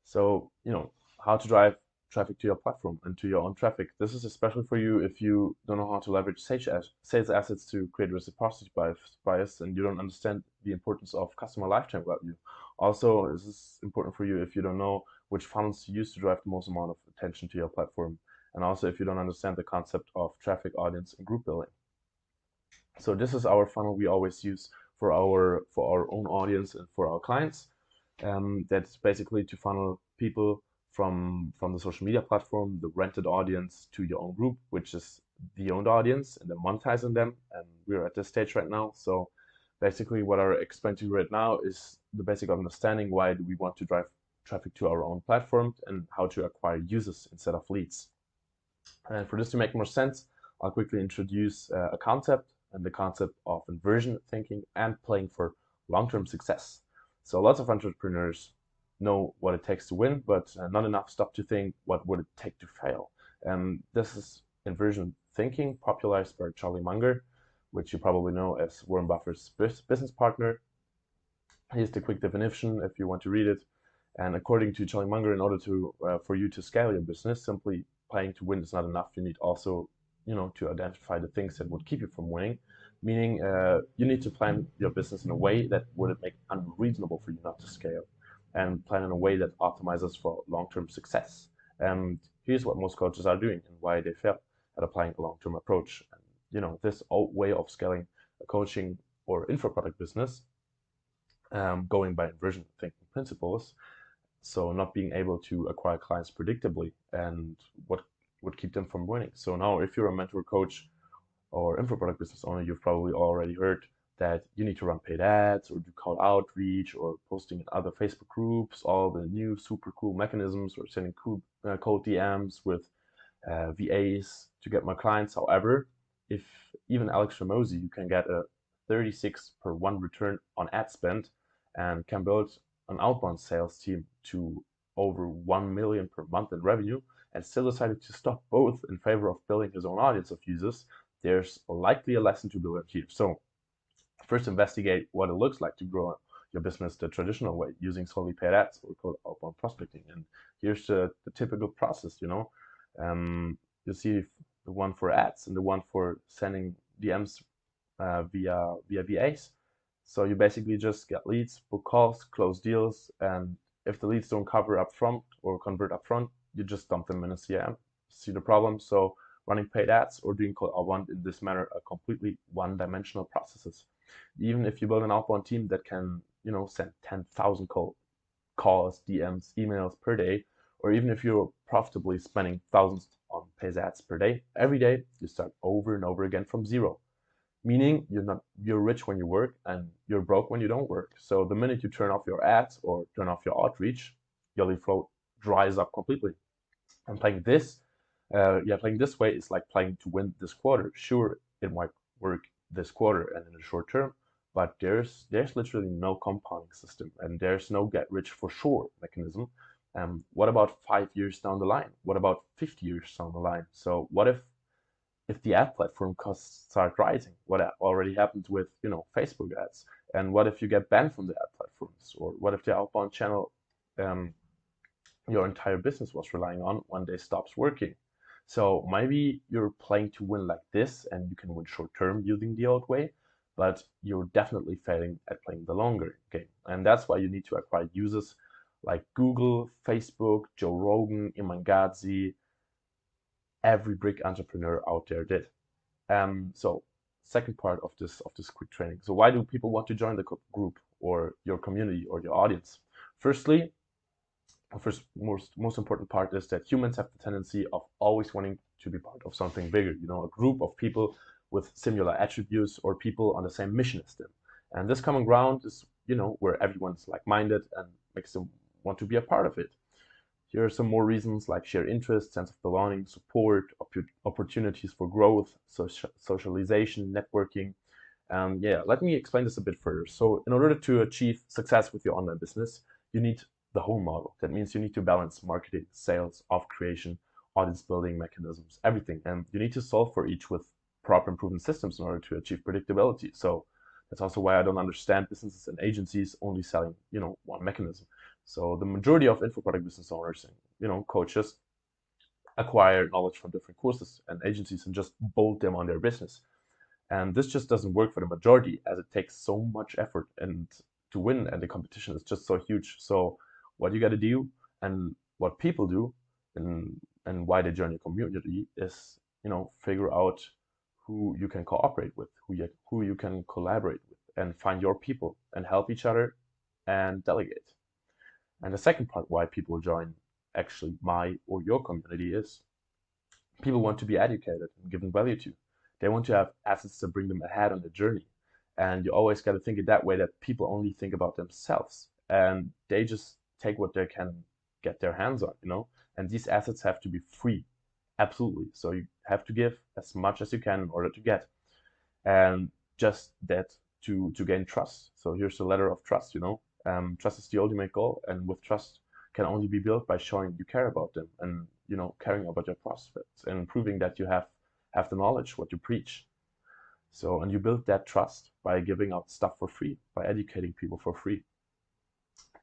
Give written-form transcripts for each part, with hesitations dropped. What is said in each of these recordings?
So, how to drive traffic to your platform and to your own traffic. This is especially for you if you don't know how to leverage sales assets to create reciprocity bias and you don't understand the importance of customer lifetime value. Also, this is important for you if you don't know which funnels to use to drive the most amount of attention to your platform. And also if you don't understand the concept of traffic, audience, and group building. So this is our funnel we always use for our own audience and for our clients. That's basically to funnel people from the social media platform, the rented audience, to your own group, which is the owned audience, and then monetizing them. And we're at this stage right now. So basically, what I explain to you right now is the basic understanding why do we want to drive traffic to our own platform and how to acquire users instead of leads. And for this to make more sense, I'll quickly introduce a concept and the concept of inversion thinking and playing for long-term success. So lots of entrepreneurs know what it takes to win, but not enough stop to think what would it take to fail. And this is inversion thinking, popularized by Charlie Munger, which you probably know as Warren Buffett's business partner. Here's the quick definition if you want to read it. And according to Charlie Munger, in order to for you to scale your business, simply playing to win is not enough. You need also, to identify the things that would keep you from winning. Meaning, you need to plan your business in a way that would make it unreasonable for you not to scale, and plan in a way that optimizes for long-term success. And here's what most coaches are doing and why they fail at applying a long-term approach. And, this old way of scaling a coaching or info product business, going by inversion thinking principles, so not being able to acquire clients predictably and what would keep them from winning. So now if you're a mentor, coach, or info product business owner, you've probably already heard that you need to run paid ads or do call outreach or posting in other Facebook groups, all the new super cool mechanisms, or sending cold DMs with VAs to get my clients. However, if even Alex Ramosi, you can get a 36 per 1 return on ad spend and can build an outbound sales team to over 1 million per month in revenue and still decided to stop both in favor of building his own audience of users, there's likely a lesson to be learned here. So first, investigate what it looks like to grow your business the traditional way, using solely paid ads or called outbound prospecting. And here's the typical process. You see the one for ads and the one for sending DMs via VAs. So you basically just get leads, book calls, close deals, and if the leads don't cover up front or convert up front, you just dump them in a CRM. See the problem? So running paid ads or doing cold outbound in this manner are completely one-dimensional processes. Even if you build an outbound team that can, send 10,000 calls, DMs, emails per day, or even if you're profitably spending thousands on paid ads per day, every day you start over and over again from zero. Meaning you're rich when you work and you're broke when you don't work. So the minute you turn off your ads or turn off your outreach, your lead flow dries up completely. And playing this way is like playing to win this quarter. Sure, it might work this quarter and in the short term, but there's literally no compounding system and there's no get rich for sure mechanism. What about 5 years down the line? What about 50 years down the line? So what if the ad platform costs start rising? What already happened with Facebook ads? And what if you get banned from the ad platforms? Or what if the outbound channel your entire business was relying on one day stops working? So maybe you're playing to win like this and you can win short term using the old way, but you're definitely failing at playing the longer game. And that's why you need to acquire users like Google, Facebook, Joe Rogan, Iman Gadzhi, every brick entrepreneur out there did. So second part of this quick training. So why do people want to join the group or your community or your audience? Firstly, first most important part is that humans have the tendency of always wanting to be part of something bigger. A group of people with similar attributes or people on the same mission as them. And this common ground is where everyone's like-minded and makes them want to be a part of it. Here are some more reasons like shared interest, sense of belonging, support, opportunities for growth, socialization, networking. Let me explain this a bit further. So in order to achieve success with your online business, you need the whole model. That means you need to balance marketing, sales, offer creation, audience building mechanisms, everything. And you need to solve for each with proper and proven systems in order to achieve predictability. So that's also why I don't understand businesses and agencies only selling, one mechanism. So the majority of info product business owners and coaches acquire knowledge from different courses and agencies and just bolt them on their business. And this just doesn't work for the majority as it takes so much effort and to win, and the competition is just so huge. So what you got to do and what people do and why they join your community is, figure out who you can cooperate with, who you can collaborate with, and find your people and help each other and delegate. And the second part why people join actually my or your community is people want to be educated and given value to. They want to have assets to bring them ahead on the journey. And you always got to think it that way, that people only think about themselves and they just take what they can get their hands on. And these assets have to be free. Absolutely. So you have to give as much as you can in order to get. And just that to gain trust. So here's the ladder of trust. Trust is the ultimate goal. And with trust can only be built by showing you care about them and caring about your prospects and proving that you have the knowledge what you preach. So, and you build that trust by giving out stuff for free, by educating people for free.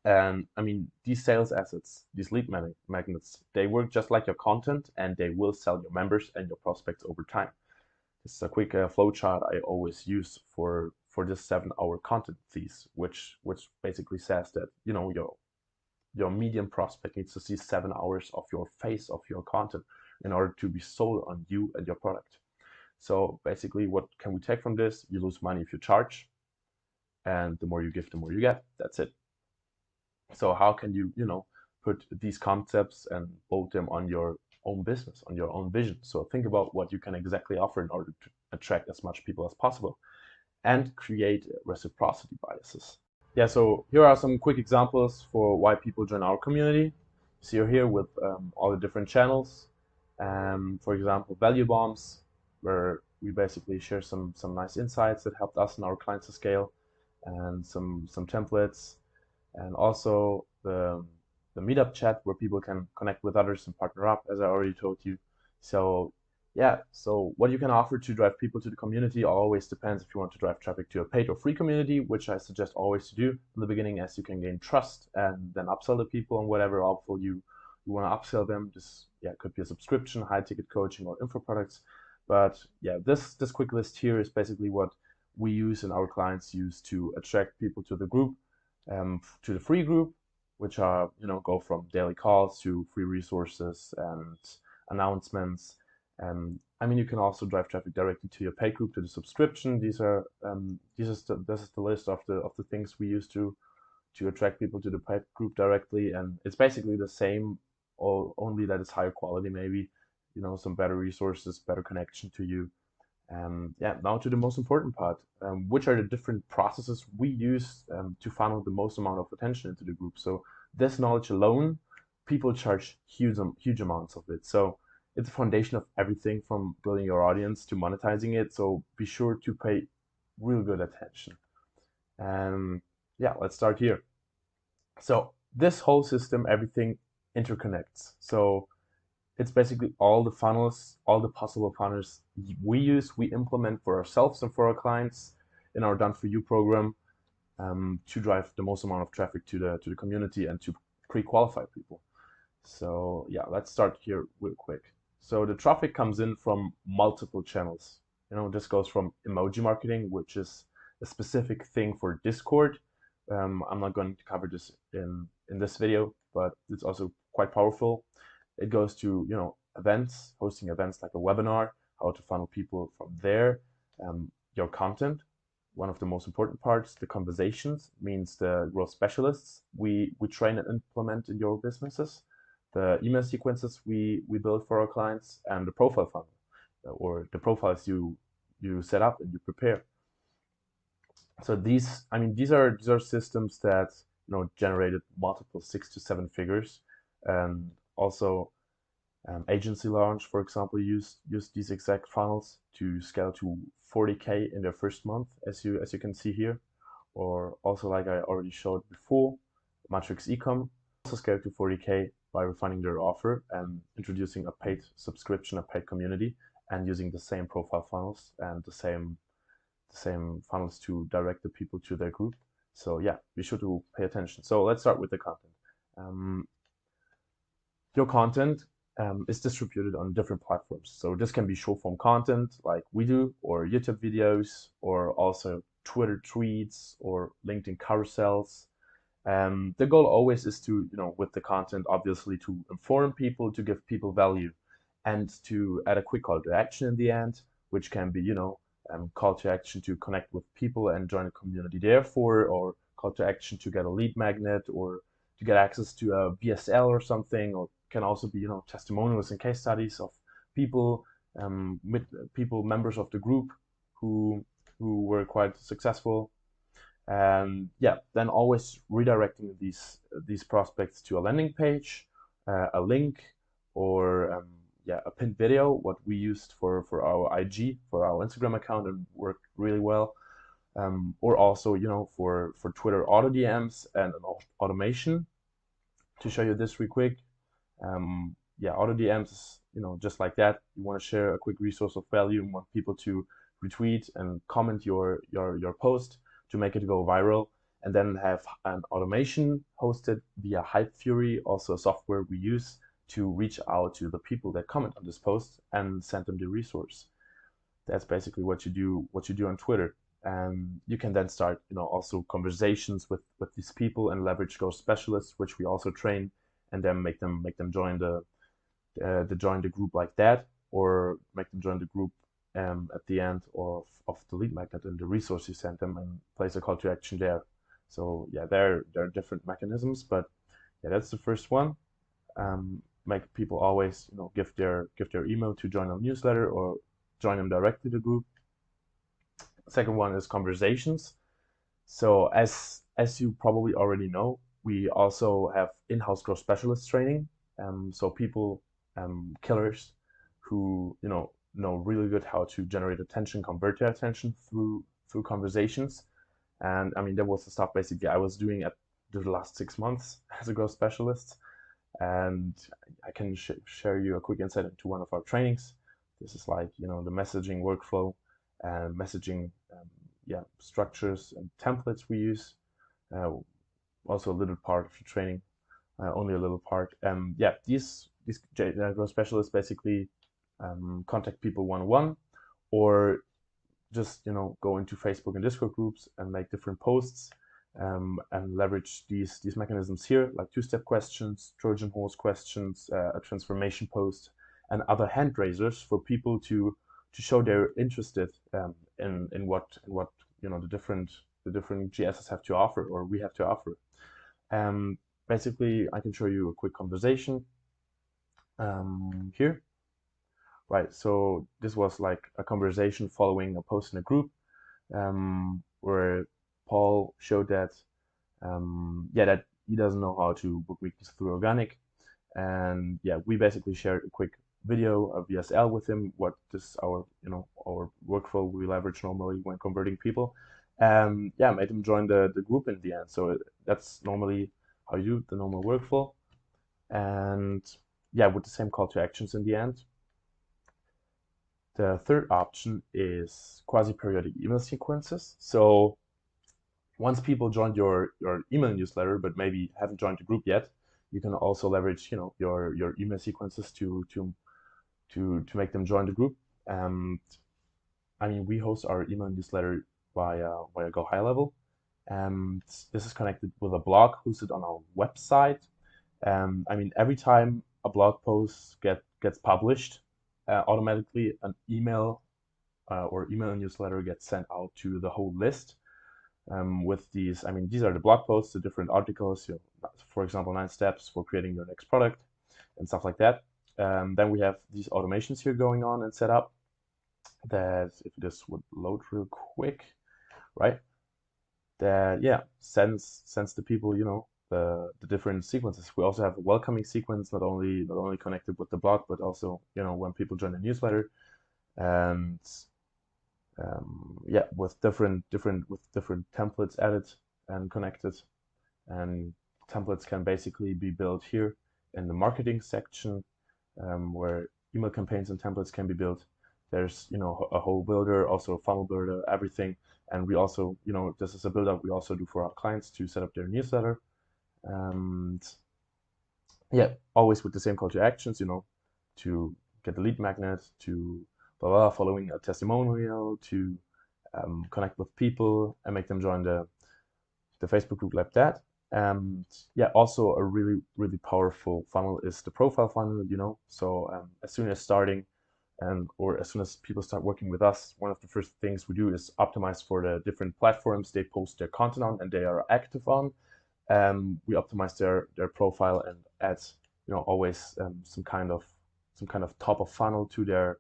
And I mean, these sales assets, these lead magnets, they work just like your content, and they will sell your members and your prospects over time. This is a quick flow chart I always use for this 7-hour content thesis, which basically says that your median prospect needs to see 7 hours of your face of your content in order to be sold on you and your product. So basically, what can we take from this? You lose money if you charge, and the more you give, the more you get. That's it. So how can you, put these concepts and bolt them on your own business, on your own vision? So think about what you can exactly offer in order to attract as much people as possible and create reciprocity biases. Yeah, so here are some quick examples for why people join our community. So you're here with all the different channels. For example, value bombs, where we basically share some nice insights that helped us and our clients to scale, and some templates, and also the meetup chat where people can connect with others and partner up, as I already told you. So yeah, so what you can offer to drive people to the community always depends if you want to drive traffic to a paid or free community, which I suggest always to do in the beginning, as you can gain trust and then upsell the people on whatever offer you want to upsell them. This could be a subscription, high ticket coaching, or info products. But yeah, this quick list here is basically what we use and our clients use to attract people to the group, to the free group, which are go from daily calls to free resources and announcements. I mean, you can also drive traffic directly to your paid group, to the subscription. This is the list of the things we use to attract people to the paid group directly, and it's basically the same, or only that it's higher quality, maybe some better resources, better connection to you. Yeah, now to the most important part, which are the different processes we use to funnel the most amount of attention into the group. So this knowledge alone, people charge huge amounts of it. So it's a foundation of everything from building your audience to monetizing it. So be sure to pay real good attention. And yeah, let's start here. So this whole system, everything interconnects. So it's basically all the funnels, all the possible funnels we implement for ourselves and for our clients in our Done For You program, to drive the most amount of traffic to the community and to pre-qualify people. So yeah, let's start here real quick. So the traffic comes in from multiple channels. This goes from emoji marketing, which is a specific thing for Discord. I'm not going to cover this in this video, but it's also quite powerful. It goes to events, hosting events like a webinar, how to funnel people from there. Your content, one of the most important parts. The conversations means the growth specialists we train and implement in your businesses. The email sequences we build for our clients, and the profile funnel, or the profiles you set up and you prepare. So these are systems that generated multiple 6 to 7 figures, and also agency launch, for example, use these exact funnels to scale to 40K in their first month, as you can see here. Or also, like I already showed before, Matrix Ecom also scaled to 40K by refining their offer and introducing a paid subscription, a paid community, and using the same profile funnels and the same funnels to direct the people to their group. So yeah, be sure to pay attention. So let's start with the content. Um, your content is distributed on different platforms. So this can be short form content like we do, or YouTube videos, or also Twitter tweets or LinkedIn carousels. The goal always is to, with the content, obviously to inform people, to give people value, and to add a quick call to action in the end, which can be, call to action to connect with people and join a community therefore, or call to action to get a lead magnet or to get access to a VSL or something, or can also be, testimonials and case studies of people, people, members of the group who were quite successful. And yeah, then always redirecting these prospects to a landing page, a link, or yeah, a pinned video, what we used for our IG, for our Instagram account, and worked really well. Or also, for Twitter auto DMs and an automation. To show you this real quick, yeah, auto DMs is, just like that. You want to share a quick resource of value and want people to retweet and comment your post to make it go viral, and then have an automation hosted via Hype Fury, also a software we use to reach out to the people that comment on this post and send them the resource. That's basically what you do on Twitter. And you can then start, also conversations with these people and leverage Go specialists, which we also train, and then make them join the group like that, or make them join the group at the end of the lead magnet and the resource you send them, and place a call to action there. So yeah, there are different mechanisms, but yeah, that's the first one. Make people always, give their email to join our newsletter or join them directly to the group. Second one is conversations. So as you probably already know, we also have in-house growth specialist training. So people, killers who know really good how to generate attention, convert their attention through conversations. And I mean, that was the stuff basically I was doing at the last 6 months as a growth specialist. And I can share you a quick insight into one of our trainings. This is like, the messaging workflow and messaging, yeah, structures and templates we use. Also a little part of the training, only a little part. Yeah, these growth specialists basically contact people one-on-one, or just go into Facebook and Discord groups and make different posts, and leverage these mechanisms here, like two-step questions, Trojan horse questions, a transformation post, and other hand raisers for people to show they're interested in what the different GSs have to offer, or we have to offer. Basically, I can show you a quick conversation here. Right, so this was like a conversation following a post in a group, where Paul showed that, yeah, that he doesn't know how to book weeklies through organic, and yeah, we basically shared a quick video of VSL with him. What this our workflow we leverage normally when converting people. Yeah, made him join the group in the end. So that's normally how you do the normal workflow, and yeah, with the same call to actions in the end. The third option is quasi-periodic email sequences. So once people joined your email newsletter, but maybe haven't joined the group yet, you can also leverage your email sequences to make them join the group. I mean, we host our email newsletter via Go High Level, and this is connected with a blog hosted on our website. I mean, every time a blog post gets published, automatically an email or email newsletter gets sent out to the whole list, with these. I mean, these are the blog posts, the different articles, for example, 9 steps for creating your next product and stuff like that. Then we have these automations here going on and set up, that if this would load real quick, right, that yeah, sends the people the different sequences. We also have a welcoming sequence, not only connected with the blog, but also when people join the newsletter, and yeah, with different templates added and connected. And templates can basically be built here in the marketing section, where email campaigns and templates can be built. There's a whole builder, also a funnel builder, everything. And we also, this is a build up we also do for our clients to set up their newsletter. And yeah, always with the same call to actions, to get the lead magnet, to blah, blah, following a testimonial, to connect with people and make them join the Facebook group like that. And yeah, also a really, really powerful funnel is the profile funnel. So as soon as starting or as soon as people start working with us, one of the first things we do is optimize for the different platforms they post their content on and they are active on. We optimize their profile and add, always some kind of top of funnel to their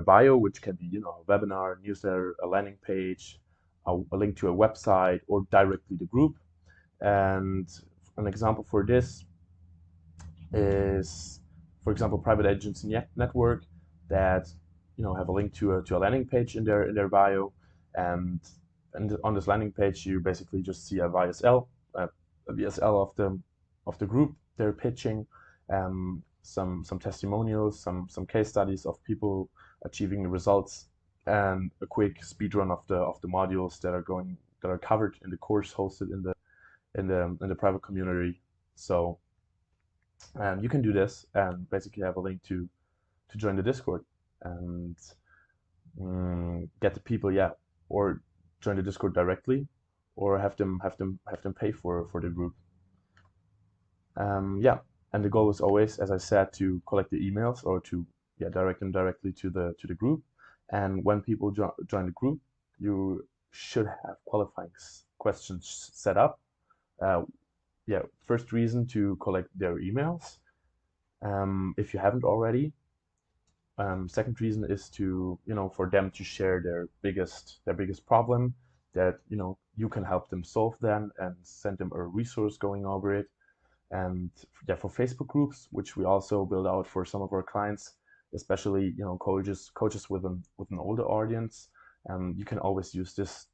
bio, which can be, a webinar, newsletter, a landing page, a link to a website, or directly the group. And an example for this is, for example, private agency network that have a link to a landing page in their bio, and on this landing page you basically just see a VSL of the group they're pitching, some testimonials, some case studies of people achieving the results, and a quick speed run of the modules that are covered in the course hosted in the private community. So you can do this and basically have a link to join the Discord and get the people, yeah, or join the Discord directly, or have them pay for the group. Yeah, and the goal is always, as I said, to collect the emails or to direct them directly to the group. And when people join the group, you should have qualifying questions set up. Uh, yeah, first reason to collect their emails, if you haven't already. Second reason is to, for them to share their biggest problem that you can help them solve then and send them a resource going over it. And yeah, for Facebook groups, which we also build out for some of our clients, especially coaches with an older audience, you can always use this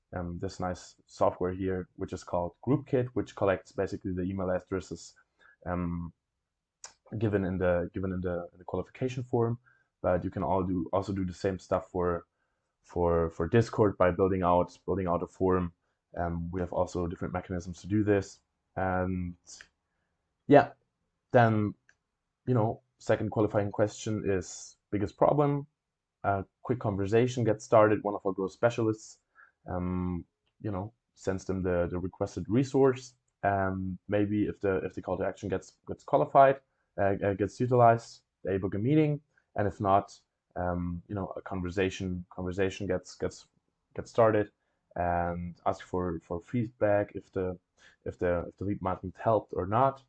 nice software here, which is called GroupKit, which collects basically the email addresses um, given in the qualification form. But you can also do the same stuff for Discord by building out a forum. We have also different mechanisms to do this, and yeah, then second qualifying question is biggest problem. A quick conversation gets started. One of our growth specialists, sends them the requested resource. Maybe if the call to action gets qualified, gets utilized, they book a meeting, and if not, a conversation gets started, and ask for feedback if the lead magnet helped or not.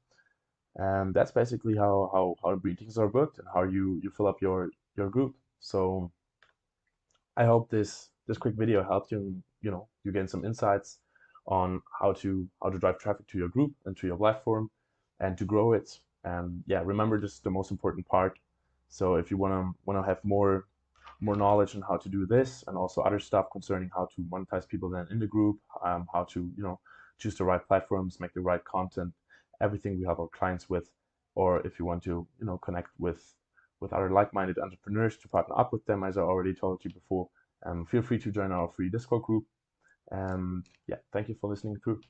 And that's basically how meetings are booked and how you fill up your group. So I hope this quick video helped you. You gain some insights on how to drive traffic to your group and to your platform, and to grow it. And yeah, remember, this is the most important part. So if you wanna have more knowledge on how to do this and also other stuff concerning how to monetize people then in the group, how to choose the right platforms, make the right content, everything we help our clients with, or if you want to connect with other like-minded entrepreneurs to partner up with them, as I already told you before, feel free to join our free Discord group. And yeah, thank you for listening through.